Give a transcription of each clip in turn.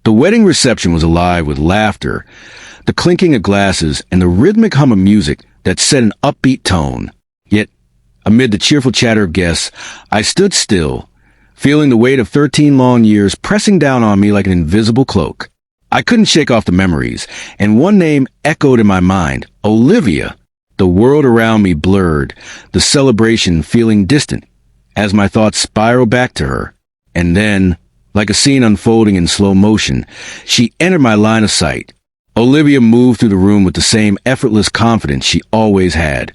The wedding reception was alive with laughter, the clinking of glasses, and the rhythmic hum of music that set an upbeat tone. Yet, amid the cheerful chatter of guests, I stood still, feeling the weight of 13 long years pressing down on me like an invisible cloak. I couldn't shake off the memories, and one name echoed in my mind, Olivia. The world around me blurred, the celebration feeling distant, as my thoughts spiraled back to her. And then, like a scene unfolding in slow motion, she entered my line of sight. Olivia moved through the room with the same effortless confidence she always had,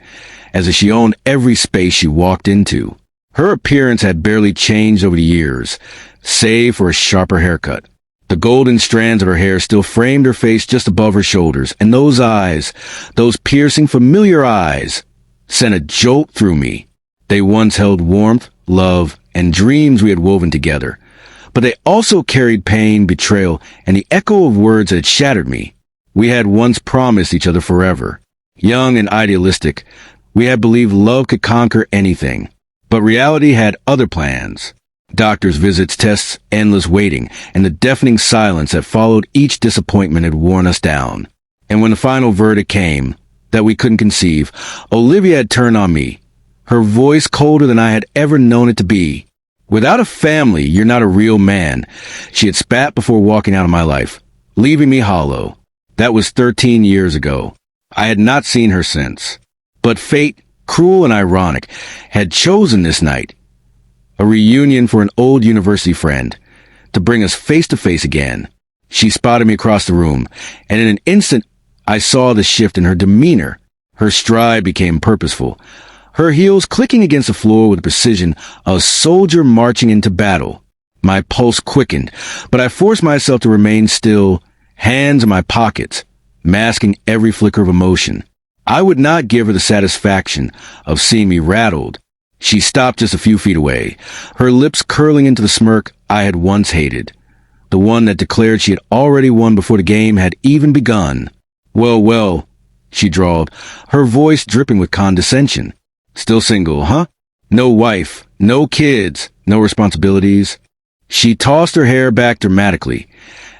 as if she owned every space she walked into. Her appearance had barely changed over the years, save for a sharper haircut. The golden strands of her hair still framed her face just above her shoulders, and those eyes, those piercing, familiar eyes, sent a jolt through me. They once held warmth, love, and dreams we had woven together, but they also carried pain, betrayal, and the echo of words that had shattered me. We had once promised each other forever. Young and idealistic, we had believed love could conquer anything, but reality had other plans. Doctor's visits, tests, endless waiting, and the deafening silence that followed each disappointment had worn us down. And when the final verdict came, that we couldn't conceive, Olivia had turned on me, her voice colder than I had ever known it to be. "Without a family, you're not a real man," she had spat before walking out of my life, leaving me hollow. That was 13 years ago. I had not seen her since. But fate, cruel and ironic, had chosen this night, a reunion for an old university friend, to bring us face to face again. She spotted me across the room, and in an instant I saw the shift in her demeanor. Her stride became purposeful, her heels clicking against the floor with the precision of a soldier marching into battle. My pulse quickened, but I forced myself to remain still, hands in my pockets, masking every flicker of emotion. I would not give her the satisfaction of seeing me rattled. She stopped just a few feet away, her lips curling into the smirk I had once hated, the one that declared she had already won before the game had even begun. Well, she drawled, her voice dripping with condescension. "Still single, huh? No wife, no kids, no responsibilities?" She tossed her hair back dramatically,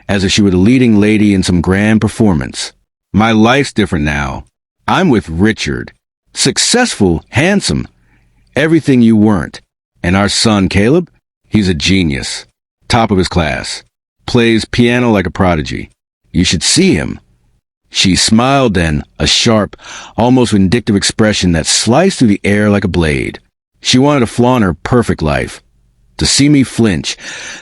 as if she were the leading lady in some grand performance. "My life's different now. I'm with Richard. Successful, handsome, everything you weren't. And our son, Caleb, he's a genius. Top of his class. Plays piano like a prodigy. You should see him." She smiled then, a sharp, almost vindictive expression that sliced through the air like a blade. She wanted to flaunt her perfect life, to see me flinch,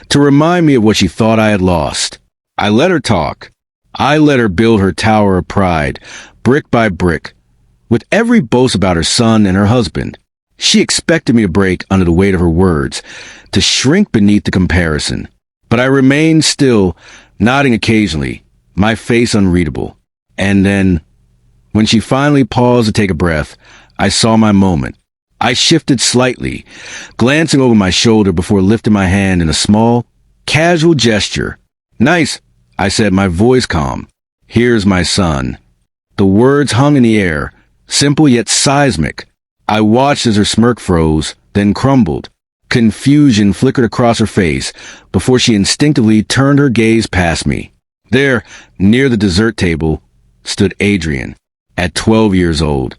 to remind me of what she thought I had lost. I let her talk. I let her build her tower of pride, brick by brick, with every boast about her son and her husband. She expected me to break under the weight of her words, to shrink beneath the comparison. But I remained still, nodding occasionally, my face unreadable. And then, when she finally paused to take a breath, I saw my moment. I shifted slightly, glancing over my shoulder before lifting my hand in a small, casual gesture. "Nice," I said, my voice calm. "Here's my son." The words hung in the air, simple yet seismic. I watched as her smirk froze, then crumbled. Confusion flickered across her face before she instinctively turned her gaze past me. There, near the dessert table, stood Adrian, at 12 years old.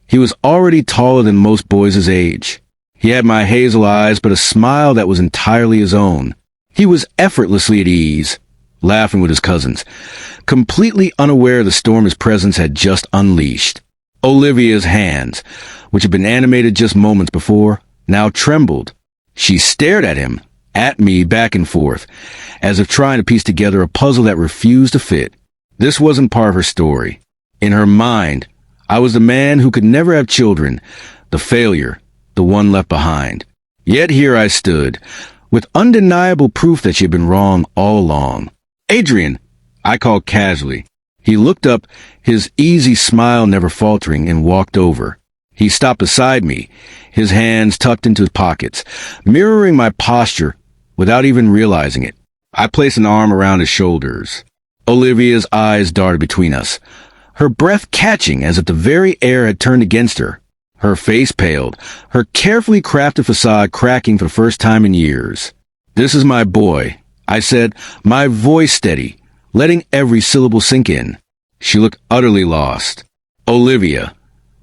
He was already taller than most boys his age. He had my hazel eyes, but a smile that was entirely his own. He was effortlessly at ease, laughing with his cousins, completely unaware of the storm his presence had just unleashed. Olivia's hands, which had been animated just moments before, now trembled. She stared at him, at me, back and forth, as if trying to piece together a puzzle that refused to fit. This wasn't part of her story. In her mind, I was the man who could never have children, the failure, the one left behind. Yet here I stood, with undeniable proof that she had been wrong all along. "Adrian," I called casually. He looked up, his easy smile never faltering, and walked over. He stopped beside me, his hands tucked into his pockets, mirroring my posture without even realizing it. I placed an arm around his shoulders. Olivia's eyes darted between us, her breath catching as if the very air had turned against her. Her face paled, her carefully crafted facade cracking for the first time in years. "This is my boy," I said, my voice steady, letting every syllable sink in. She looked utterly lost. Olivia,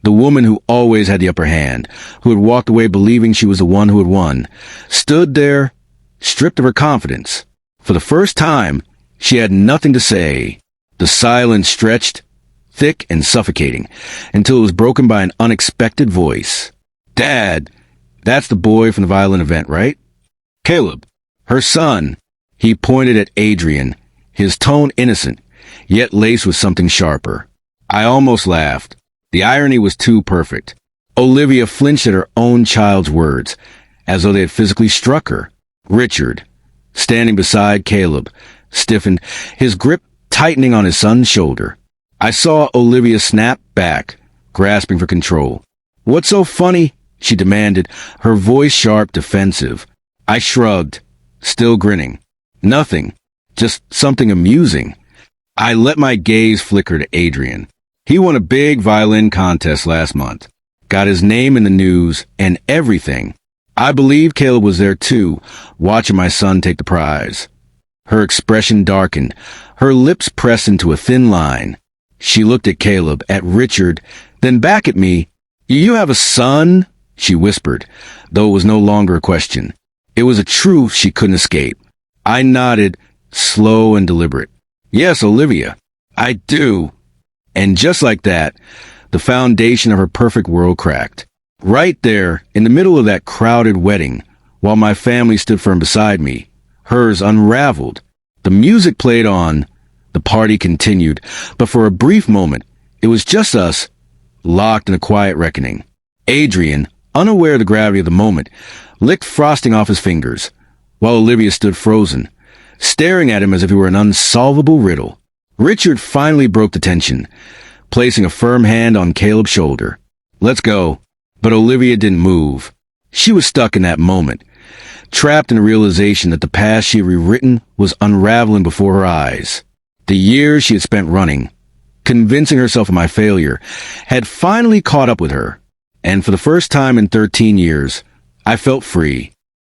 the woman who always had the upper hand, who had walked away believing she was the one who had won, stood there, stripped of her confidence. For the first time, she had nothing to say. The silence stretched, thick and suffocating, until it was broken by an unexpected voice. Dad, that's the boy from the violin event, right? Caleb, her son. He pointed at Adrian, his tone innocent, yet laced with something sharper. I almost laughed. The irony was too perfect. Olivia flinched at her own child's words, as though they had physically struck her. Richard, standing beside Caleb, stiffened, his grip tightening on his son's shoulder. I saw Olivia snap back, grasping for control. What's so funny? She demanded, her voice sharp, defensive. I shrugged, still grinning. Nothing, just something amusing. I let my gaze flicker to Adrian. He won a big violin contest last month, got his name in the news and everything. I believe Caleb was there too, watching my son take the prize. Her expression darkened, her lips pressed into a thin line. She looked at Caleb, at Richard, then back at me. You have a son? She whispered, though it was no longer a question. It was a truth she couldn't escape. I nodded, slow and deliberate. Yes, Olivia, I do. And just like that, the foundation of her perfect world cracked. Right there, in the middle of that crowded wedding, while my family stood firm beside me, hers unraveled. The music played on, the party continued, but for a brief moment, it was just us, locked in a quiet reckoning. Adrian, unaware of the gravity of the moment, licked frosting off his fingers, while Olivia stood frozen, staring at him as if he were an unsolvable riddle. Richard finally broke the tension, placing a firm hand on Caleb's shoulder. Let's go. But Olivia didn't move. She was stuck in that moment, trapped in the realization that the past she had rewritten was unraveling before her eyes. The years she had spent running, convincing herself of my failure, had finally caught up with her. And for the first time in 13 years, I felt free.